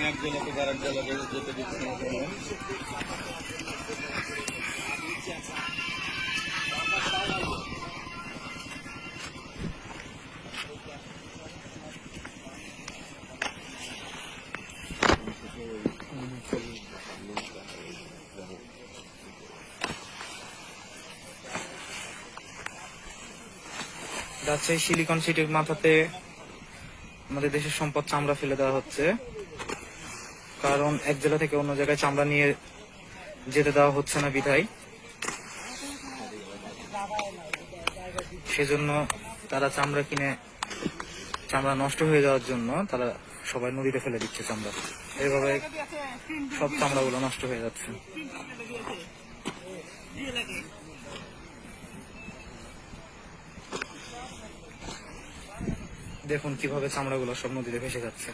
এক জেলা থেকে আরেক জেলাতে যেতে দিচ্ছে না কোনো। রাজশাহী সিলিকন সিটির মাথাতে আমাদের দেশের সম্পদ চামড়া ফেলে দেওয়া হচ্ছে, কারণ এক জেলা থেকে অন্য জায়গায় চামড়া নিয়ে যেতে দেওয়া হচ্ছে না বিধায় সেজন্য তারা চামড়া কিনে চামড়া নষ্ট হয়ে যাওয়ার জন্য তারা সবাই নদীতে ফেলে দিচ্ছে চামড়া। এইভাবে সব চামড়াগুলো নষ্ট হয়ে যাচ্ছে। দেখুন কিভাবে চামড়াগুলো সব নদীতে ভেসে যাচ্ছে।